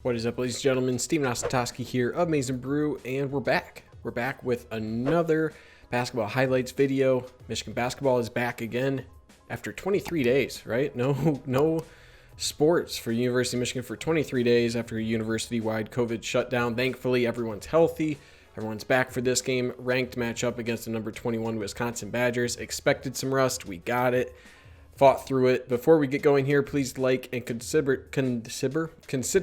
What is up, ladies and gentlemen? Steven Ostatoski here of Mason Brew, and we're back. We're back with another basketball highlights video. Michigan basketball is back again after 23 days, right? No sports for University of Michigan for 23 days after a university-wide COVID shutdown. Thankfully, everyone's healthy. Everyone's back for this game. Ranked matchup against the number 21 Wisconsin Badgers. Expected some rust. We got it. Fought through it. Before we get going here, please like and consider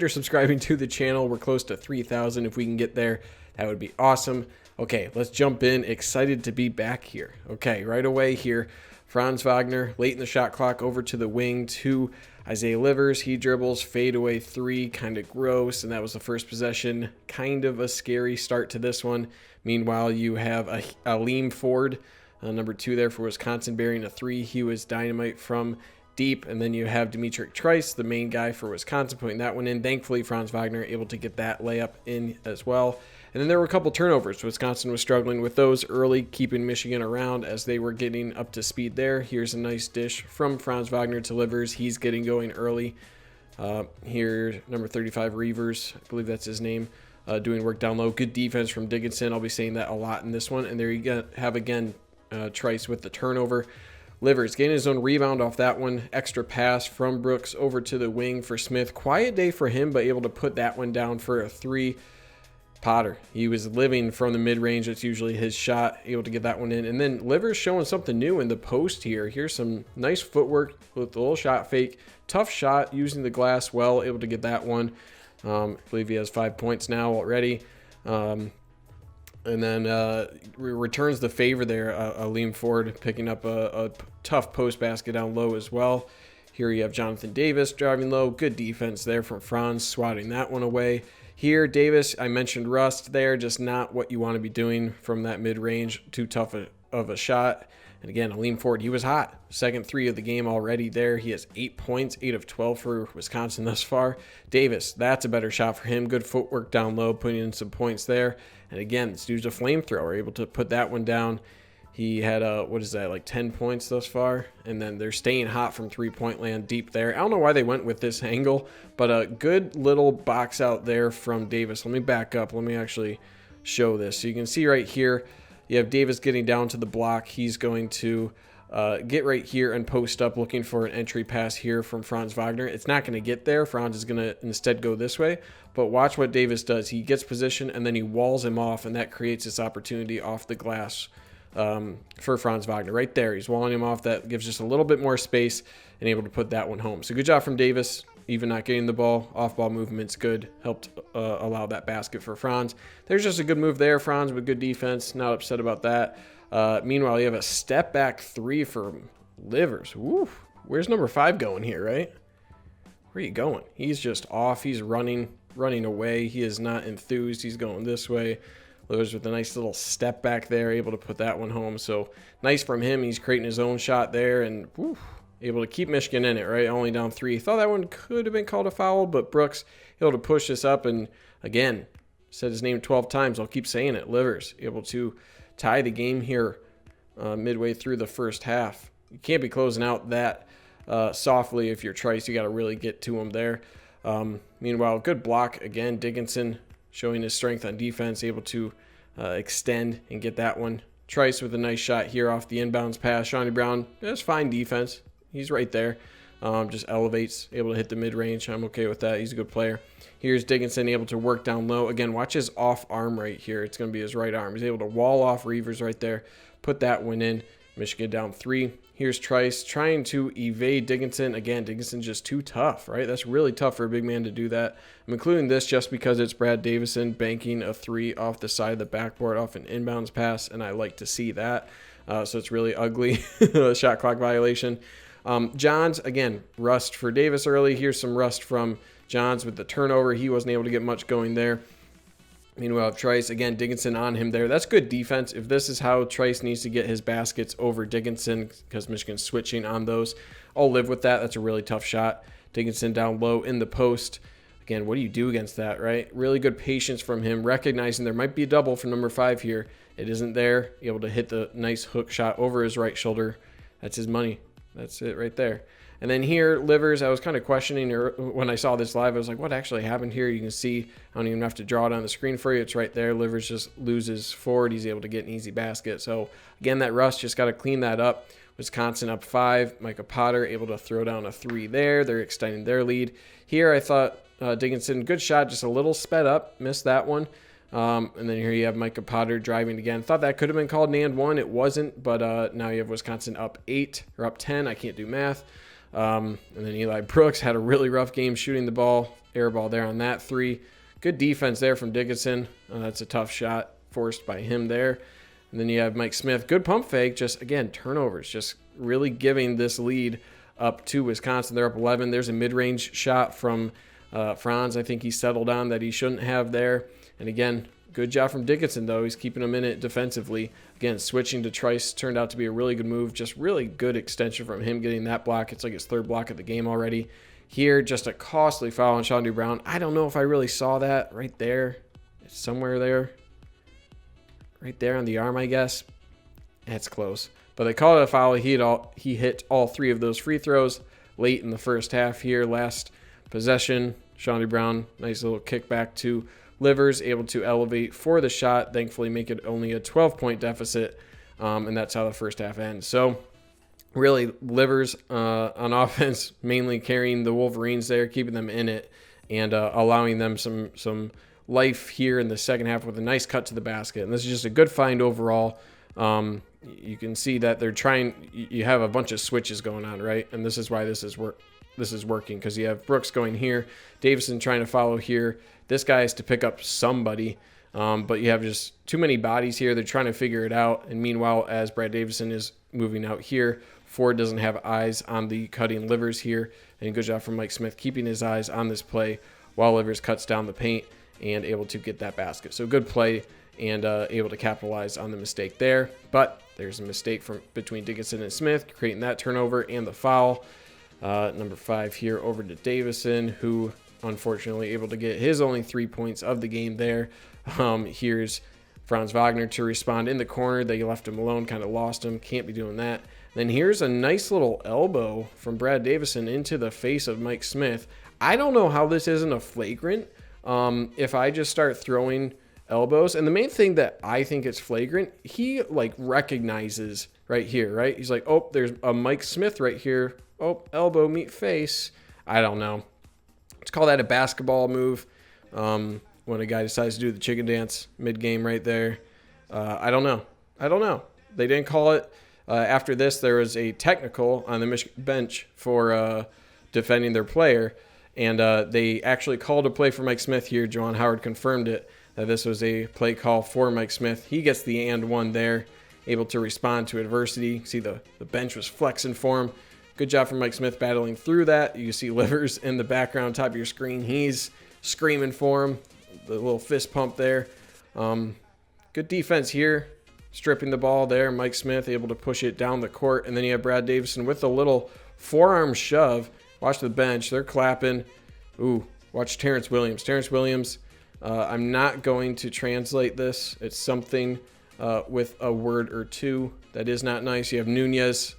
subscribing to the channel. We're close to 3,000. If we can get there, that would be awesome. Okay, let's jump in. Excited to be back here. Okay, right away here, Franz Wagner, late in the shot clock, over to the wing to Isaiah Livers. He dribbles, fadeaway three, kind of gross, and that was the first possession. Kind of a scary start to this one. Meanwhile, you have Aleem Ford, number 2 there for Wisconsin, bearing a three. He was dynamite from deep. And then you have Dimitri Trice, the main guy for Wisconsin, putting that one in. Thankfully, Franz Wagner able to get that layup in as well. And then there were a couple turnovers. Wisconsin was struggling with those early, keeping Michigan around as they were getting up to speed there. Here's a nice dish from Franz Wagner to Livers. He's getting going early. Here, number 35, Reavers, I believe that's his name, doing work down low. Good defense from Dickinson. I'll be saying that a lot in this one. And there you have, again, Trice with the turnover. Livers getting his own rebound off that one. Extra pass from Brooks over to the wing for Smith. Quiet day for him, but able to put that one down for a three. Potter, he was living from the mid-range. It's usually his shot, able to get that one in. And then Livers showing something new in the post here. Here's some nice footwork with a little shot fake. Tough shot using the glass well, able to get that one. I believe he has 5 points now already. And then returns the favor there. Aleem Ford picking up a tough post basket down low as well. Here you have Jonathan Davis driving low. Good defense there from Franz, swatting that one away. Here, Davis, I mentioned rust there, just not what you want to be doing from that mid-range. Too tough of a shot. And again, Aleem Ford, he was hot. Second three of the game already there. He has 8 points, 8 of 12 for Wisconsin thus far. Davis, that's a better shot for him. Good footwork down low, putting in some points there. And again, this dude's a flamethrower, able to put that one down. He had, like 10 points thus far. And then they're staying hot from three-point land deep there. I don't know why they went with this angle, but a good little box out there from Davis. Let me back up. Let me actually show this. So you can see right here, you have Davis getting down to the block. He's going to get right here and post up, looking for an entry pass here from Franz Wagner. It's not going to get there. Franz is going to instead go this way. But watch what Davis does. He gets position, and then he walls him off, and that creates this opportunity off the glass for Franz Wagner. Right there, he's walling him off. That gives just a little bit more space and able to put that one home. So good job from Davis. Even not getting the ball, off-ball movement's good. Helped allow that basket for Franz. There's just a good move there, Franz, with good defense. Not upset about that. Meanwhile, you have a step-back three from Livers. Woo. Where's number 5 going here, right? Where are you going? He's just off. He's running away. He is not enthused. He's going this way. Livers with a nice little step back there, able to put that one home. So nice from him. He's creating his own shot there, and woo, able to keep Michigan in it, right? Only down 3. Thought that one could have been called a foul, but Brooks able to push this up. And again, said his name 12 times. I'll keep saying it. Livers able to tie the game here midway through the first half. You can't be closing out that softly if you're Trice. You got to really get to him there. Meanwhile, good block again. Dickinson showing his strength on defense, able to extend and get that one. Trice with a nice shot here off the inbounds pass. Shawnee Brown, that's fine defense. He's right there. Just elevates, able to hit the mid-range. I'm okay with that. He's a good player. Here's Dickinson able to work down low. Again, watch his off arm right here. It's going to be his right arm. He's able to wall off Reavers right there. Put that one in. Michigan down 3. Here's Trice trying to evade Dickinson. Again, Dickinson's just too tough, right? That's really tough for a big man to do that. I'm including this just because it's Brad Davison banking a 3 off the side of the backboard off an inbounds pass, and I like to see that. So it's really ugly. Shot clock violation. Johns, again, rust for Davis early. Here's some rust from Johns with the turnover. He wasn't able to get much going there. Meanwhile, Trice, again, Dickinson on him there. That's good defense. If this is how Trice needs to get his baskets over Dickinson, because Michigan's switching on those, I'll live with that. That's a really tough shot. Dickinson down low in the post. Again, what do you do against that, right? Really good patience from him, recognizing there might be a double for number 5 here. It isn't there. Able to hit the nice hook shot over his right shoulder. That's his money. That's it right there. And then here, Livers, I was kind of questioning when I saw this live. I was like, what actually happened here? You can see, I don't even have to draw it on the screen for you. It's right there. Livers just loses forward. He's able to get an easy basket. So, again, that Russ just got to clean that up. Wisconsin up 5. Micah Potter able to throw down a 3 there. They're extending their lead. Here, I thought Dickinson, good shot, just a little sped up. Missed that one. And then here you have Micah Potter driving again. Thought that could have been called an and 1. It wasn't, but now you have Wisconsin up 8 or up 10. I can't do math. And then Eli Brooks had a really rough game shooting the ball. Air ball there on that 3. Good defense there from Dickinson. That's a tough shot forced by him there. And then you have Mike Smith. Good pump fake. Just, again, turnovers. Just really giving this lead up to Wisconsin. They're up 11. There's a mid-range shot from Franz. I think he settled on that he shouldn't have there. And, again, good job from Dickinson, though. He's keeping him in it defensively. Again, switching to Trice turned out to be a really good move. Just really good extension from him getting that block. It's like his 3rd block of the game already. Here, just a costly foul on Shondu Brown. I don't know if I really saw that right there. It's somewhere there. Right there on the arm, I guess. That's close. But they called it a foul. He hit all 3 of those free throws late in the first half here. Last possession, Shondu Brown, nice little kickback to Livers, able to elevate for the shot, thankfully make it only a 12-point deficit, and that's how the first half ends. So really, Livers on offense mainly carrying the Wolverines there, keeping them in it, and allowing them some life here in the second half with a nice cut to the basket. And this is just a good find overall. You can see that they're trying, you have a bunch of switches going on, right? And this is why this is working, because you have Brooks going here, Davison trying to follow here. This guy is to pick up somebody, but you have just too many bodies here. They're trying to figure it out. And meanwhile, as Brad Davison is moving out here, Ford doesn't have eyes on the cutting Livers here. And good job from Mike Smith keeping his eyes on this play while Livers cuts down the paint and able to get that basket. So good play and able to capitalize on the mistake there. But there's a mistake between Dickinson and Smith, creating that turnover and the foul. Number 5 here over to Davison, who unfortunately able to get his only 3 points of the game there. Here's Franz Wagner to respond in the corner. They left him alone, kind of lost him. Can't be doing that. Then here's a nice little elbow from Brad Davison into the face of Mike Smith. I don't know how this isn't a flagrant. If I just start throwing elbows, and the main thing that I think it's flagrant, he like recognizes right here, right? He's like, oh, there's a Mike Smith right here. Oh, elbow meet face. I don't know. Let's call that a basketball move. When a guy decides to do the chicken dance mid-game right there. I don't know. They didn't call it. After this, there was a technical on the Michigan bench for defending their player. And they actually called a play for Mike Smith here. Juwan Howard confirmed it, that this was a play call for Mike Smith. He gets the and 1 there, able to respond to adversity. See the bench was flexing for him. Good job from Mike Smith battling through that. You see Livers in the background, top of your screen. He's screaming for him. The little fist pump there. Good defense here. Stripping the ball there. Mike Smith able to push it down the court. And then you have Brad Davison with a little forearm shove. Watch the bench. They're clapping. Ooh, watch Terrence Williams. Terrence Williams, I'm not going to translate this. It's something with a word or two that is not nice. You have Nunez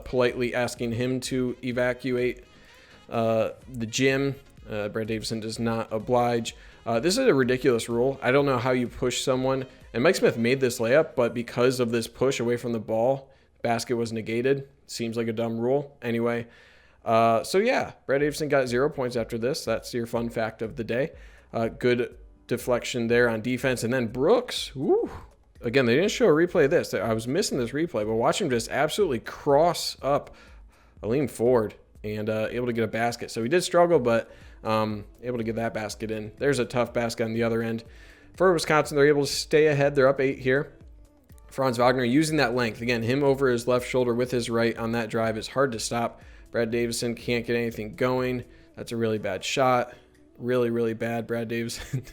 politely asking him to evacuate the gym. Brad Davison does not oblige. This is a ridiculous rule. I don't know how you push someone. And Mike Smith made this layup, but because of this push away from the ball, basket was negated. Seems like a dumb rule. Anyway, so yeah, Brad Davison got 0 points after this. That's your fun fact of the day. Good deflection there on defense. And then Brooks, woo. Again, they didn't show a replay of this. I was missing this replay, but watch him just absolutely cross up Aleem Ford and able to get a basket. So he did struggle, but able to get that basket in. There's a tough basket on the other end. For Wisconsin, they're able to stay ahead. They're up 8 here. Franz Wagner using that length. Again, him over his left shoulder with his right on that drive is hard to stop. Brad Davison can't get anything going. That's a really bad shot. Really, really bad, Brad Davison.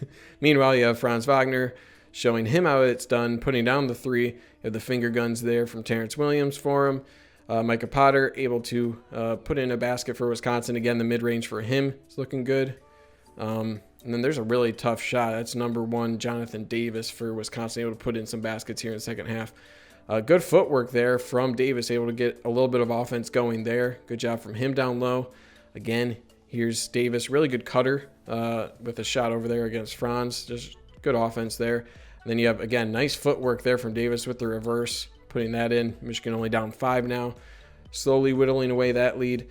Meanwhile, you have Franz Wagner showing him how it's done, putting down the 3. You have the finger guns there from Terrence Williams for him. Micah Potter able to put in a basket for Wisconsin. Again, the mid-range for him is looking good. And then there's a really tough shot. That's number 1, Jonathan Davis for Wisconsin, able to put in some baskets here in the second half. Good footwork there from Davis, able to get a little bit of offense going there. Good job from him down low. Again, here's Davis, really good cutter with a shot over there against Franz. Just good offense there. And then you have, again, nice footwork there from Davis with the reverse, putting that in. Michigan only down 5 now, slowly whittling away that lead.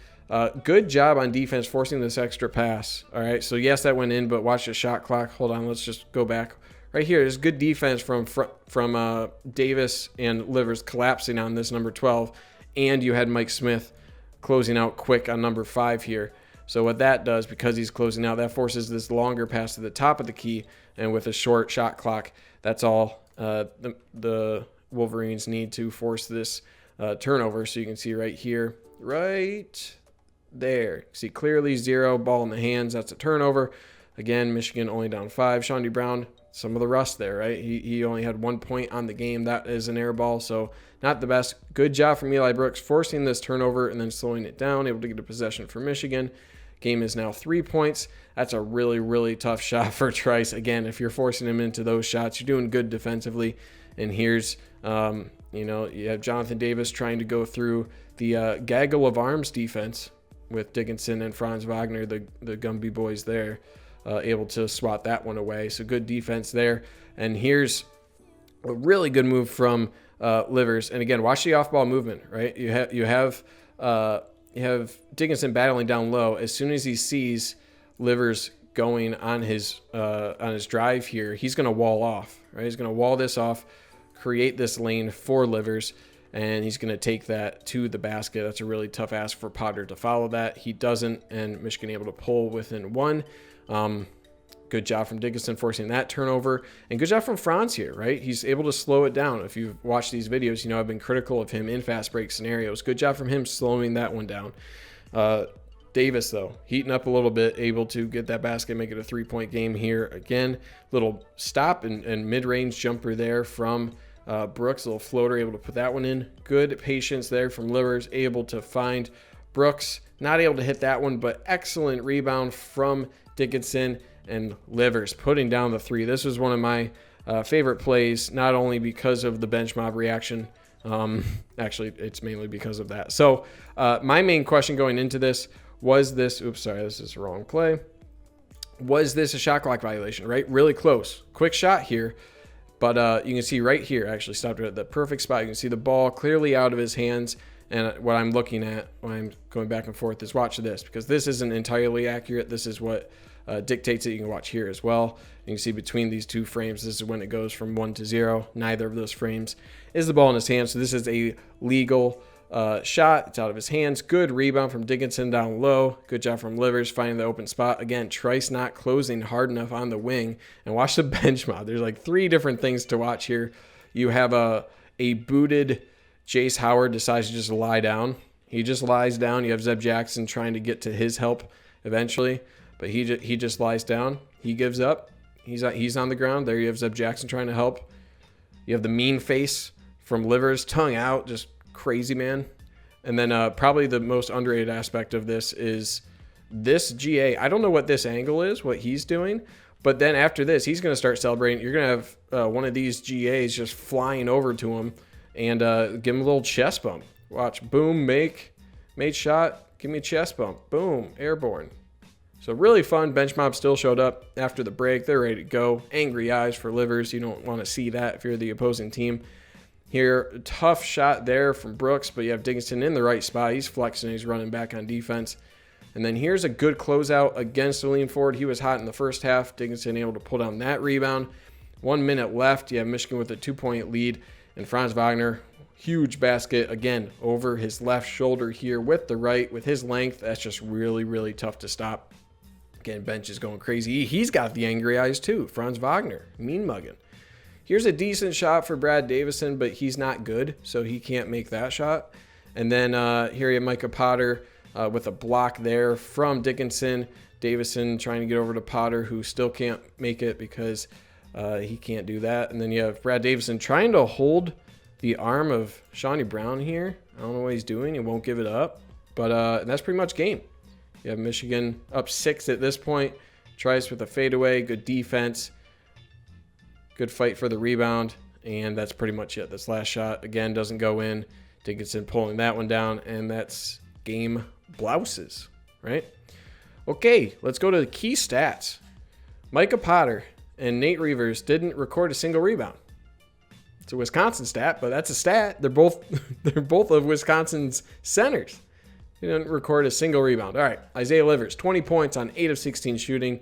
Good job on defense forcing this extra pass. All right, so yes, that went in, but watch the shot clock. Hold on, let's just go back. Right here is good defense from Davis and Livers collapsing on this number 12, and you had Mike Smith closing out quick on number 5 here. So what that does, because he's closing out, that forces this longer pass to the top of the key, and with a short shot clock, that's all the Wolverines need to force this turnover. So you can see right here, right there, see clearly 0, ball in the hands, that's a turnover. Again, Michigan only down 5. Shawnee Brown, some of the rust there, right? He only had 1 point on the game. That is an air ball, so not the best. Good job from Eli Brooks forcing this turnover and then slowing it down, able to get a possession for Michigan. Game is now 3 points. That's a really, really tough shot for Trice. Again, if you're forcing him into those shots, you're doing good defensively. And here's, you have Jonathan Davis trying to go through the gaggle of arms defense with Dickinson and Franz Wagner, the Gumby boys there, able to swat that one away. So good defense there. And here's a really good move from Livers. And again, watch the off-ball movement, right? You have Dickinson battling down low. As soon as he sees Livers going on his drive here, he's going to wall off, right? He's going to wall this off, create this lane for Livers, and he's going to take that to the basket. That's a really tough ask for Potter to follow that. He doesn't, and Michigan able to pull within 1. Good job from Dickinson forcing that turnover, and good job from Franz here, right? He's able to slow it down. If you've watched these videos, you know I've been critical of him in fast break scenarios. Good job from him slowing that one down. Davis, though, heating up a little bit, able to get that basket, make it a 3-point game here. Again, little stop and mid-range jumper there from Brooks, a little floater, able to put that one in. Good patience there from Livers, able to find Brooks. Not able to hit that one, but excellent rebound from Dickinson, and Livers putting down the 3. This was one of my favorite plays, not only because of the bench mob reaction. Actually, it's mainly because of that. So my main question going into this was this. Oops, sorry, this is the wrong play. Was this a shot clock violation, right? Really close. Quick shot here. But you can see right here, actually stopped at the perfect spot. You can see the ball clearly out of his hands. And what I'm looking at when I'm going back and forth is watch this, because this isn't entirely accurate. This is what dictates it. You can watch here as well. You can see between these 2 frames, this is when it goes from 1 to 0. Neither of those frames is the ball in his hand. So this is a legal shot. It's out of his hands. Good rebound from Dickinson down low. Good job from Livers finding the open spot. Again, Trice not closing hard enough on the wing. And watch the bench mob. There's like 3 different things to watch here. You have a booted Jace Howard decides to just lie down. He just lies down. You have Zeb Jackson trying to get to his help eventually, but he just lies down. He gives up. He's on the ground. There you have Zeb Jackson trying to help. You have the mean face from Livers, tongue out, just crazy, man. And then probably the most underrated aspect of this is this GA. I don't know what this angle is, what he's doing, but then after this, he's going to start celebrating. You're going to have one of these GAs just flying over to him and give him a little chest bump. Watch, boom, made shot, give me a chest bump, boom, airborne. So really fun. Bench mob still showed up after the break. They're ready to go. Angry eyes for Livers. You don't want to see that if you're the opposing team. Here, tough shot there from Brooks, but you have Dickinson in the right spot. He's flexing. He's running back on defense. And then here's a good closeout against the lean forward. He was hot in the first half. Dickinson able to pull down that rebound. 1 minute left. You have Michigan with a 2-point lead. And Franz Wagner, huge basket, again, over his left shoulder here with the right, with his length. That's just really, really tough to stop. Again, bench is going crazy. He's got the angry eyes too. Franz Wagner, mean mugging. Here's a decent shot for Brad Davison, but he's not good, so he can't make that shot. And then here you have Micah Potter with a block there from Dickinson. Davison trying to get over to Potter, who still can't make it because he can't do that. And then you have Brad Davison trying to hold the arm of Shawnee Brown here. I don't know what he's doing. He won't give it up. But that's pretty much game. You have Michigan up 6 at this point. Trice with a fadeaway. Good defense. Good fight for the rebound. And that's pretty much it. This last shot, again, doesn't go in. Dickinson pulling that one down, and that's game blouses, right? Okay, let's go to the key stats. Micah Potter and Nate Reavers didn't record a single rebound. It's a Wisconsin stat, but that's a stat. They're both of Wisconsin's centers. He didn't record a single rebound. All right, Isaiah Livers, 20 points on 8 of 16 shooting,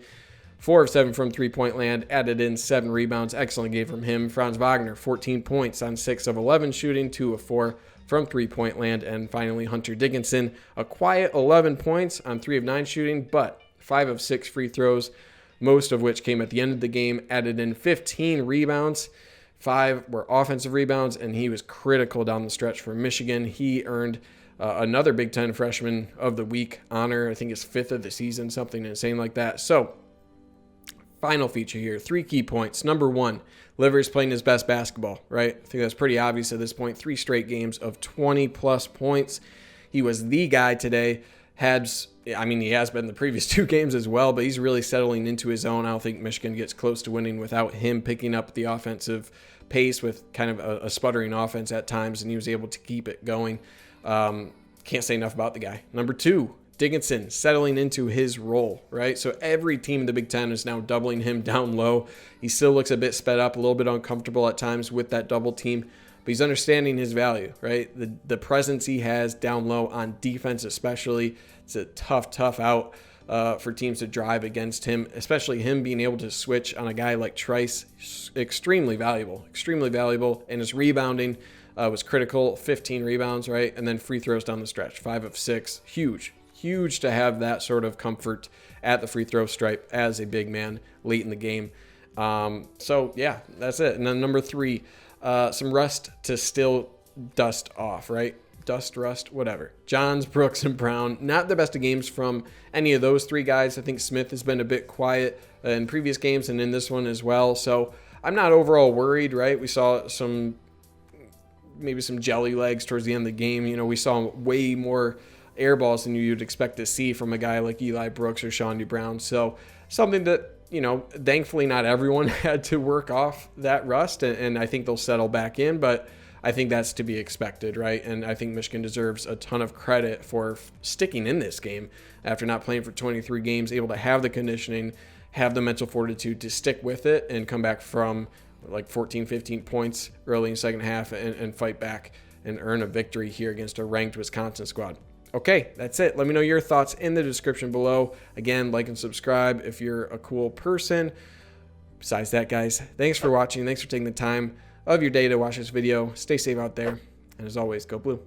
4 of 7 from three-point land, added in 7 rebounds. Excellent game from him. Franz Wagner, 14 points on 6 of 11 shooting, 2 of 4 from three-point land. And finally, Hunter Dickinson, a quiet 11 points on 3 of 9 shooting, but 5 of 6 free throws, most of which came at the end of the game, added in 15 rebounds. 5 were offensive rebounds, and he was critical down the stretch for Michigan. He earned another Big Ten Freshman of the Week honor. I think it's 5th of the season, something insane like that. So, final feature here, 3 key points. Number 1, Livers playing his best basketball, right? I think that's pretty obvious at this point. 3 straight games of 20-plus points. He was the guy today. He has been the previous 2 games as well, but he's really settling into his own. I don't think Michigan gets close to winning without him picking up the offensive pace with kind of a sputtering offense at times, and he was able to keep it going. Can't say enough about the guy. Number 2, Dickinson settling into his role, right? So every team in the Big Ten is now doubling him down low. He still looks a bit sped up, a little bit uncomfortable at times with that double team, but he's understanding his value, right? The presence he has down low on defense especially. It's a tough out for teams to drive against him, especially him being able to switch on a guy like Trice. Extremely valuable, and his rebounding was critical. 15 rebounds, right? And then free throws down the stretch, 5 of 6. Huge to have that sort of comfort at the free throw stripe as a big man late in the game. So yeah, that's it. And then number 3, some rust to still dust off, right? Dust, rust, whatever. Johns, Brooks, and Brown, not the best of games from any of those 3 guys. I think Smith has been a bit quiet in previous games and in this one as well. So I'm not overall worried, right? We saw maybe some jelly legs towards the end of the game. You know, we saw way more air balls than you'd expect to see from a guy like Eli Brooks or Shawnee Brown. So something that, you know, thankfully not everyone had to work off that rust, and I think they'll settle back in, but I think that's to be expected, right? And I think Michigan deserves a ton of credit for sticking in this game after not playing for 23 games, able to have the conditioning, have the mental fortitude to stick with it and come back from like 14, 15 points early in the second half and fight back and earn a victory here against a ranked Wisconsin squad. Okay, that's it. Let me know your thoughts in the description below. Again, like and subscribe if you're a cool person. Besides that, guys, thanks for watching. Thanks for taking the time of your day to watch this video. Stay safe out there. And as always, go blue.